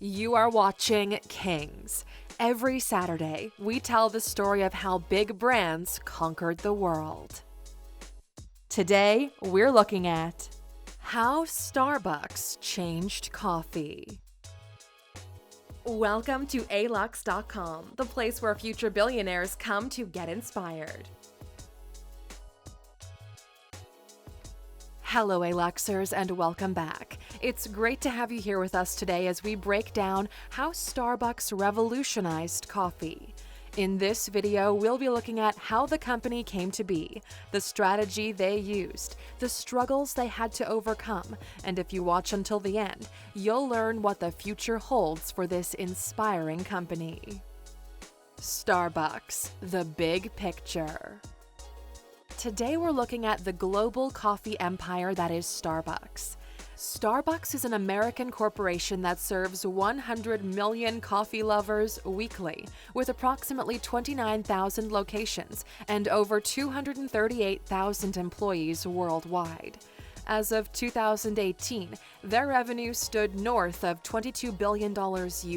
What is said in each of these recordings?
You are watching Kings. Every Saturday, we tell the story of how big brands conquered the world. Today, we're looking at how Starbucks changed coffee. Welcome to Alux.com, the place where future billionaires come to get inspired. Hello, Aluxers, and welcome back. It's great to have you here with us today as we break down how Starbucks revolutionized coffee. In this video, we'll be looking at how the company came to be, the strategy they used, the struggles they had to overcome, and if you watch until the end, you'll learn what the future holds for this inspiring company. Starbucks, the big picture. Today we're looking at the global coffee empire that is Starbucks. Starbucks is an American corporation that serves 100 million coffee lovers weekly, with approximately 29,000 locations and over 238,000 employees worldwide. As of 2018, their revenue stood north of $22 billion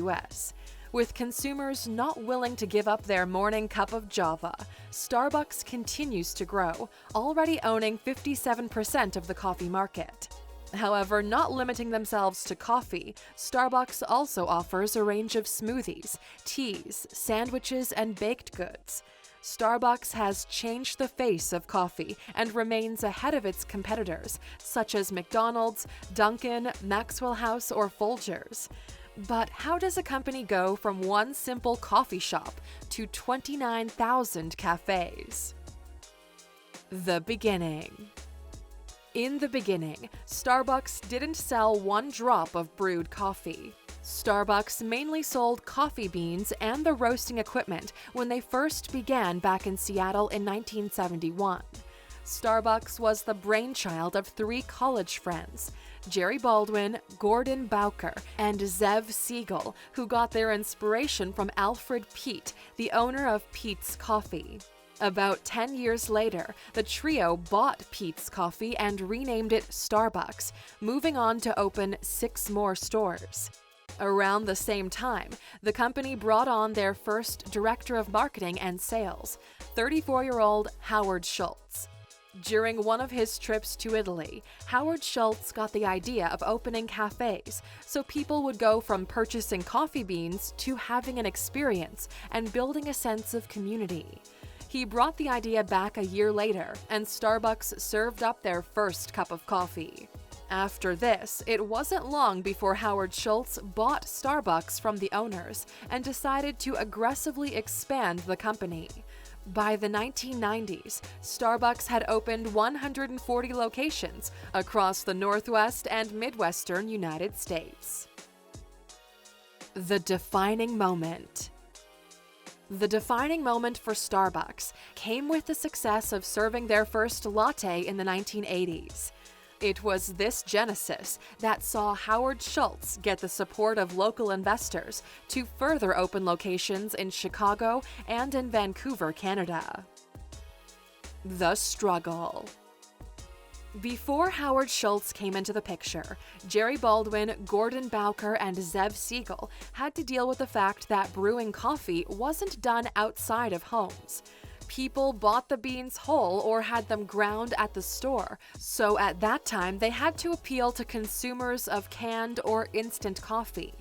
US. With consumers not willing to give up their morning cup of Java, Starbucks continues to grow, already owning 57% of the coffee market. However, not limiting themselves to coffee, Starbucks also offers a range of smoothies, teas, sandwiches, and baked goods. Starbucks has changed the face of coffee and remains ahead of its competitors, such as McDonald's, Dunkin', Maxwell House, or Folgers. But how does a company go from one simple coffee shop to 29,000 cafes? The beginning. In the beginning, Starbucks didn't sell one drop of brewed coffee. Starbucks mainly sold coffee beans and the roasting equipment when they first began back in Seattle in 1971. Starbucks was the brainchild of three college friends, Jerry Baldwin, Gordon Bowker, and Zev Siegel, who got their inspiration from Alfred Peet, the owner of Peet's Coffee. About 10 years later, the trio bought Peet's Coffee and renamed it Starbucks, moving on to open 6 more stores. Around the same time, the company brought on their first director of marketing and sales, 34-year-old Howard Schultz. During one of his trips to Italy, Howard Schultz got the idea of opening cafes, so people would go from purchasing coffee beans to having an experience and building a sense of community. He brought the idea back a year later, and Starbucks served up their first cup of coffee. After this, it wasn't long before Howard Schultz bought Starbucks from the owners and decided to aggressively expand the company. By the 1990s, Starbucks had opened 140 locations across the Northwest and Midwestern United States. The defining moment. The defining moment for Starbucks came with the success of serving their first latte in the 1980s. It was this genesis that saw Howard Schultz get the support of local investors to further open locations in Chicago and in Vancouver, Canada. The struggle. Before Howard Schultz came into the picture, Jerry Baldwin, Gordon Bowker, and Zev Siegel had to deal with the fact that brewing coffee wasn't done outside of homes. People bought the beans whole or had them ground at the store, so at that time they had to appeal to consumers of canned or instant coffee.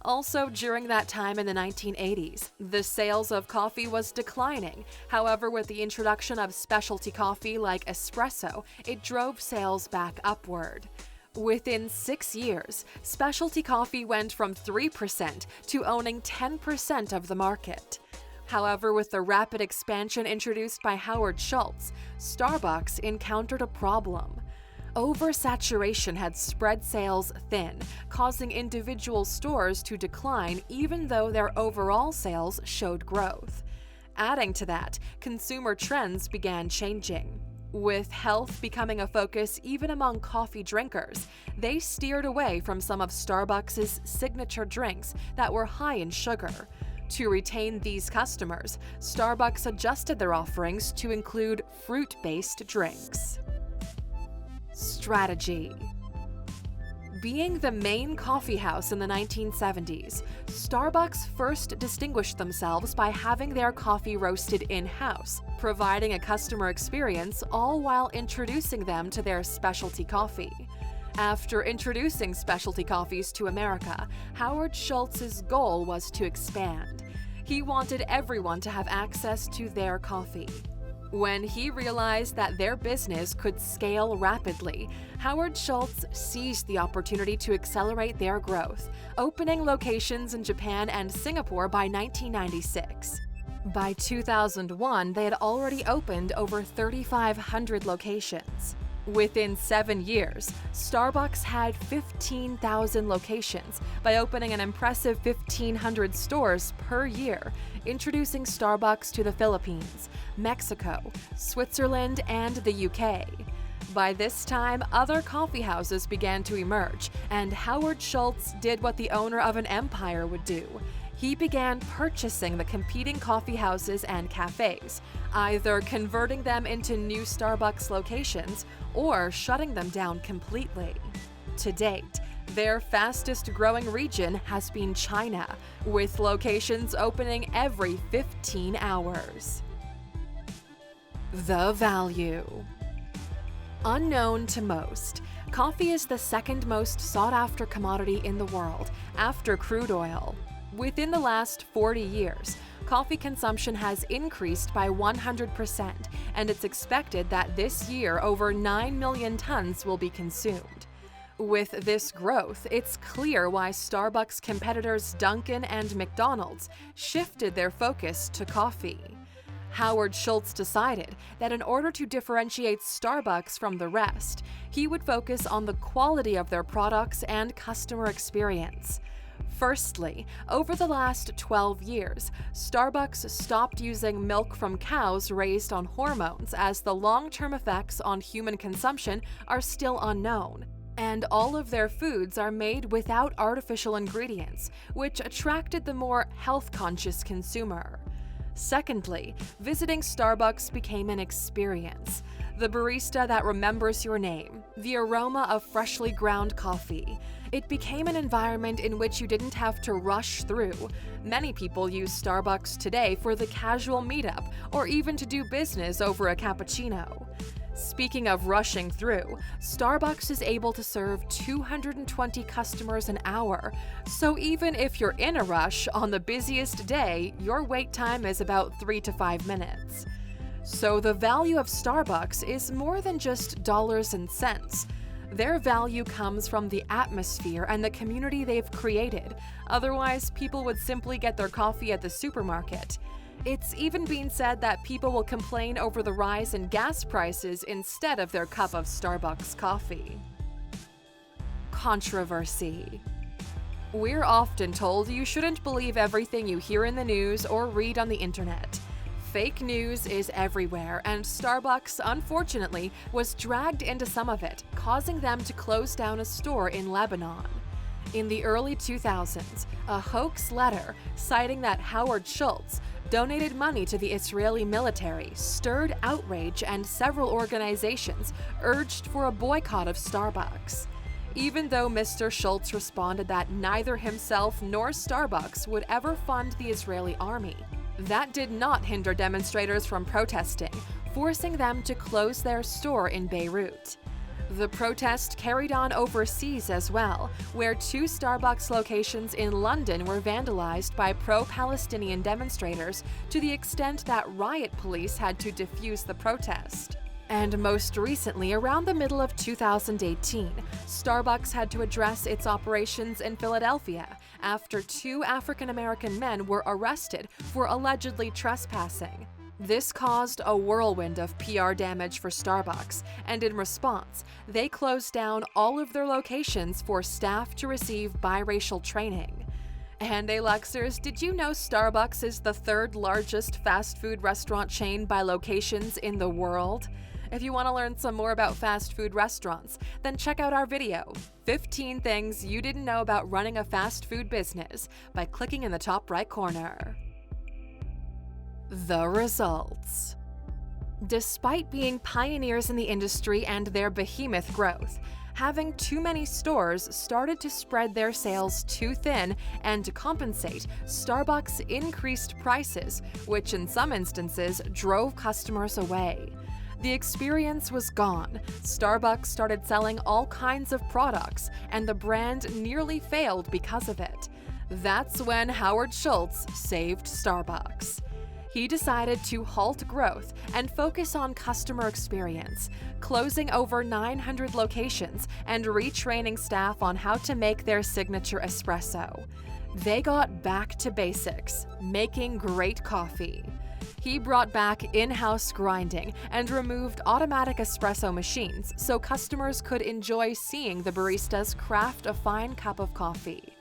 Also, during that time in the 1980s, the sales of coffee was declining. However, with the introduction of specialty coffee like espresso, it drove sales back upward. Within 6 years, specialty coffee went from 3% to owning 10% of the market. However, with the rapid expansion introduced by Howard Schultz, Starbucks encountered a problem. Oversaturation had spread sales thin, causing individual stores to decline even though their overall sales showed growth. Adding to that, consumer trends began changing. With health becoming a focus even among coffee drinkers, they steered away from some of Starbucks' signature drinks that were high in sugar. To retain these customers, Starbucks adjusted their offerings to include fruit-based drinks. Strategy. Being the main coffee house in the 1970s, Starbucks first distinguished themselves by having their coffee roasted in-house, providing a customer experience all while introducing them to their specialty coffee. After introducing specialty coffees to America, Howard Schultz's goal was to expand. He wanted everyone to have access to their coffee. When he realized that their business could scale rapidly, Howard Schultz seized the opportunity to accelerate their growth, opening locations in Japan and Singapore by 1996. By 2001, they had already opened over 3,500 locations. Within 7 years, Starbucks had 15,000 locations by opening an impressive 1,500 stores per year, introducing Starbucks to the Philippines, Mexico, Switzerland, and the UK. By this time, other coffee houses began to emerge, and Howard Schultz did what the owner of an empire would do. He began purchasing the competing coffee houses and cafes, either converting them into new Starbucks locations or shutting them down completely. To date, their fastest growing region has been China, with locations opening every 15 hours. The value. Unknown to most, coffee is the second most sought-after commodity in the world, after crude oil. Within the last 40 years, coffee consumption has increased by 100%, and it's expected that this year over 9 million tons will be consumed. With this growth, it's clear why Starbucks competitors Dunkin' and McDonald's shifted their focus to coffee. Howard Schultz decided that in order to differentiate Starbucks from the rest, he would focus on the quality of their products and customer experience. Firstly, over the last 12 years, Starbucks stopped using milk from cows raised on hormones, as the long-term effects on human consumption are still unknown. And all of their foods are made without artificial ingredients, which attracted the more health-conscious consumer. Secondly, visiting Starbucks became an experience. The barista that remembers your name, the aroma of freshly ground coffee. It became an environment in which you didn't have to rush through. Many people use Starbucks today for the casual meetup or even to do business over a cappuccino. Speaking of rushing through, Starbucks is able to serve 220 customers an hour, so even if you're in a rush on the busiest day, your wait time is about 3 to 5 minutes. So the value of Starbucks is more than just dollars and cents. Their value comes from the atmosphere and the community they've created. Otherwise, people would simply get their coffee at the supermarket. It's even been said that people will complain over the rise in gas prices instead of their cup of Starbucks coffee. Controversy. We're often told you shouldn't believe everything you hear in the news or read on the internet. Fake news is everywhere, and Starbucks, unfortunately, was dragged into some of it, causing them to close down a store in Lebanon. In the early 2000s, a hoax letter citing that Howard Schultz donated money to the Israeli military stirred outrage, and several organizations urged for a boycott of Starbucks. Even though Mr. Schultz responded that neither himself nor Starbucks would ever fund the Israeli army, that did not hinder demonstrators from protesting, forcing them to close their store in Beirut. The protest carried on overseas as well, where 2 Starbucks locations in London were vandalized by pro-Palestinian demonstrators to the extent that riot police had to defuse the protest. And most recently, around the middle of 2018, Starbucks had to address its operations in Philadelphia after 2 African-American men were arrested for allegedly trespassing. This caused a whirlwind of PR damage for Starbucks, and in response, they closed down all of their locations for staff to receive biracial training. And Luxers, did you know Starbucks is the 3rd largest fast food restaurant chain by locations in the world? If you want to learn some more about fast food restaurants, then check out our video, 15 Things You Didn't Know About Running a Fast Food Business, by clicking in the top right corner. The results. Despite being pioneers in the industry and their behemoth growth, Having too many stores started to spread their sales too thin, and to compensate, Starbucks increased prices, which in some instances drove customers away. The experience was gone. Starbucks started selling all kinds of products, and the brand nearly failed because of it. That's when Howard Schultz saved Starbucks. He decided to halt growth and focus on customer experience, closing over 900 locations and retraining staff on how to make their signature espresso. They got back to basics, making great coffee. He brought back in-house grinding and removed automatic espresso machines so customers could enjoy seeing the baristas craft a fine cup of coffee.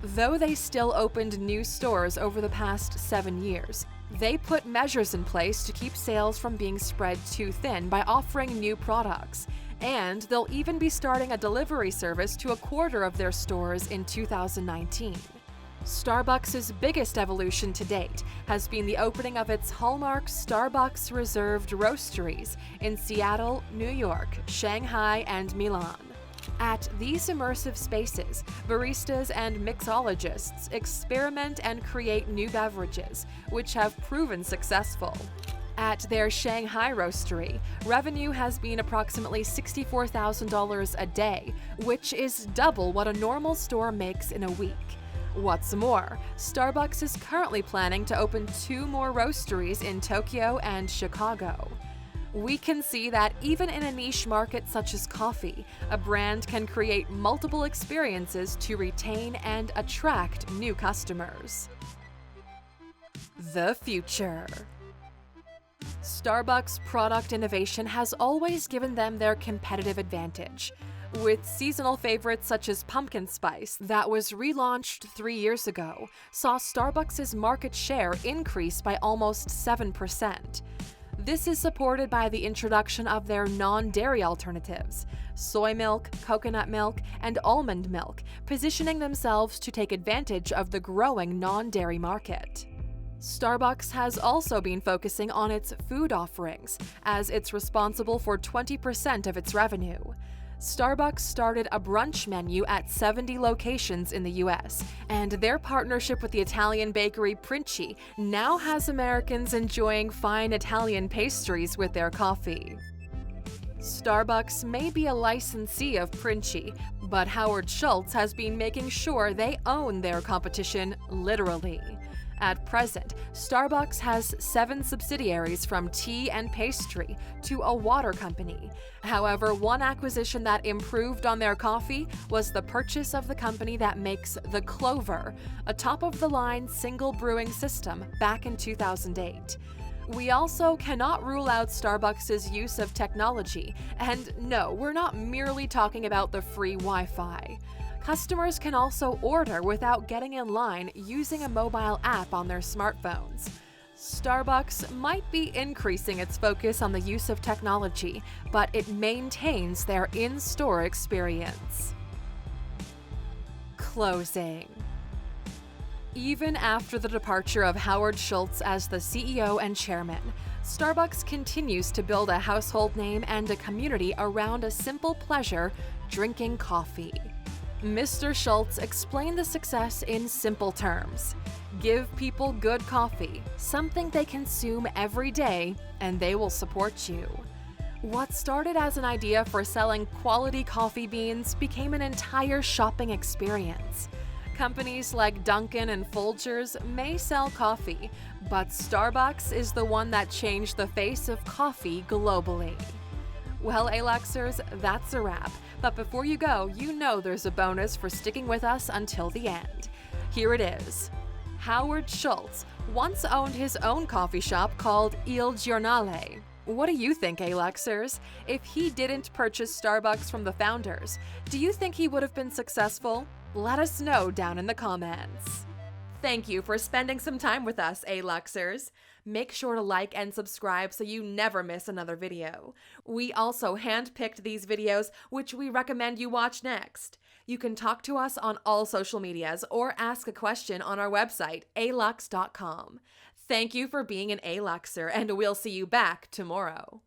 Though they still opened new stores over the past 7 years, they put measures in place to keep sales from being spread too thin by offering new products. And they'll even be starting a delivery service to a quarter of their stores in 2019. Starbucks' biggest evolution to date has been the opening of its hallmark Starbucks Reserved roasteries in Seattle, New York, Shanghai, and Milan. At these immersive spaces, baristas and mixologists experiment and create new beverages, which have proven successful. At their Shanghai roastery, revenue has been approximately $64,000 a day, which is double what a normal store makes in a week. What's more, Starbucks is currently planning to open 2 more roasteries in Tokyo and Chicago. We can see that even in a niche market such as coffee, a brand can create multiple experiences to retain and attract new customers. The future. Starbucks' product innovation has always given them their competitive advantage. With seasonal favorites such as pumpkin spice that was relaunched 3 years ago, saw Starbucks' market share increase by almost 7%. This is supported by the introduction of their non-dairy alternatives, soy milk, coconut milk, and almond milk, positioning themselves to take advantage of the growing non-dairy market. Starbucks has also been focusing on its food offerings, as it's responsible for 20% of its revenue. Starbucks started a brunch menu at 70 locations in the US, and their partnership with the Italian bakery Princi now has Americans enjoying fine Italian pastries with their coffee. Starbucks may be a licensee of Princi, but Howard Schultz has been making sure they own their competition literally. At present, Starbucks has 7 subsidiaries from tea and pastry to a water company. However, one acquisition that improved on their coffee was the purchase of the company that makes the Clover, a top-of-the-line single brewing system, back in 2008. We also cannot rule out Starbucks' use of technology, and no, we're not merely talking about the free Wi-Fi. Customers can also order without getting in line using a mobile app on their smartphones. Starbucks might be increasing its focus on the use of technology, but it maintains their in-store experience. Closing. Even after the departure of Howard Schultz as the CEO and chairman, Starbucks continues to build a household name and a community around a simple pleasure, drinking coffee. Mr. Schultz explained the success in simple terms. Give people good coffee, something they consume every day, and they will support you. What started as an idea for selling quality coffee beans became an entire shopping experience. Companies like Dunkin' and Folgers may sell coffee, but Starbucks is the one that changed the face of coffee globally. Well, Aluxers, that's a wrap. But before you go, you know there's a bonus for sticking with us until the end. Here it is. Howard Schultz once owned his own coffee shop called Il Giornale. What do you think, Aluxers? If he didn't purchase Starbucks from the founders, do you think he would have been successful? Let us know down in the comments. Thank you for spending some time with us, Aluxers. Make sure to like and subscribe so you never miss another video. We also handpicked these videos, which we recommend you watch next. You can talk to us on all social medias or ask a question on our website, Alux.com. Thank you for being an Aluxer, and we'll see you back tomorrow.